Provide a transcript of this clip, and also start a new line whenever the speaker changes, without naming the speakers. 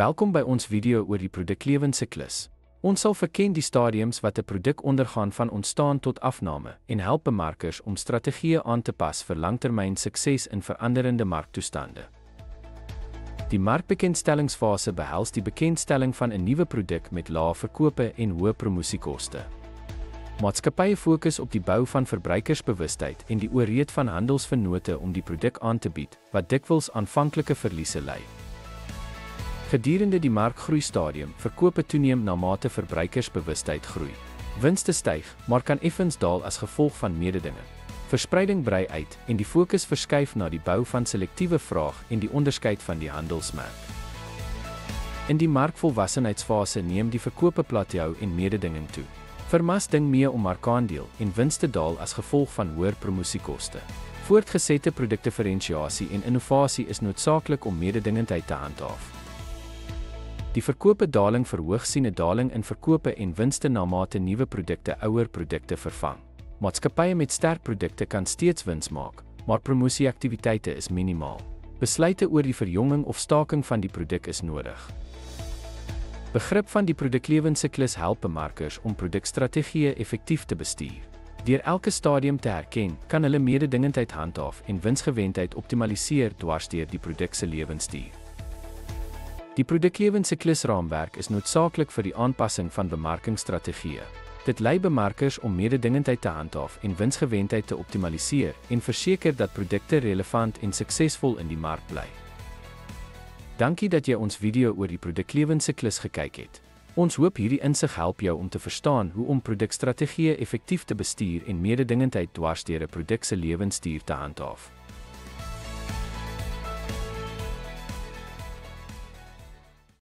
Welkom by ons video oor die produklewenssyklus. Ons sal verken die stadiums wat 'n produk ondergaan van ontstaan tot afname en help bemarkers om strategieë aan te pas vir langtermyn sukses in veranderende marktoestande. Die markbekendstellingsfase behels die bekendstelling van 'n nuwe produk met lae verkope en hoë promosiekoste. Maatskappye fokus op die bou van verbruikersbewustheid en die ooreed van handelsvennote om die produk aan te bied, wat dikwels aanvanklike verliese lei. Gedurende die markgroeistadium verkope toeneem na mate verbruikersbewustheid groei. Winste styg, maar kan effens daal as gevolg van mededinging. Verspreiding brei uit en die fokus verskuif na die bou van selektiewe vraag en die onderskeid van die handelsmerk. In die markvolwassenheidsfase neem die verkope plateau en mededinging toe. Firmas ding mee om markaandeel en winste daal as gevolg van hoër promosiekoste. Voortgesette produkdifferensiasie en innovasie is noodsaaklik om mededingendheid te handhaaf. Die verkope daling verhoog sien 'n daling in verkope en winste na mate nuwe produkte ouer produkte vervang. Maatskappye met sterk produkte kan steeds wins maak, maar promosieaktiwiteite is minimaal. Besluite oor die verjonging of staking van die produk is nodig. Begrip van die produklewenssyklus help bemarkers om produkstrategieë effektief te bestuur. Deur elke stadium te herken, kan hulle mededingendheid handhaaf en winsgewendheid optimaliseer dwars deur die produk se lewensduur. Die produklewensyklusraamwerk is noodsaaklik vir die aanpassing van bemarkingsstrategieë. Dit lei bemarkers om mededingendheid te handhaaf en winsgewendheid te optimaliseer en verseker dat produkte relevant en suksesvol in die mark bly. Dankie dat jy ons video oor die produklewenssyklus gekyk het. Ons hoop hierdie insig help jou om te verstaan hoe om produkstrategieë effektief te bestuur en mededingendheid dwars deur 'n produk se lewensduur te handhaaf.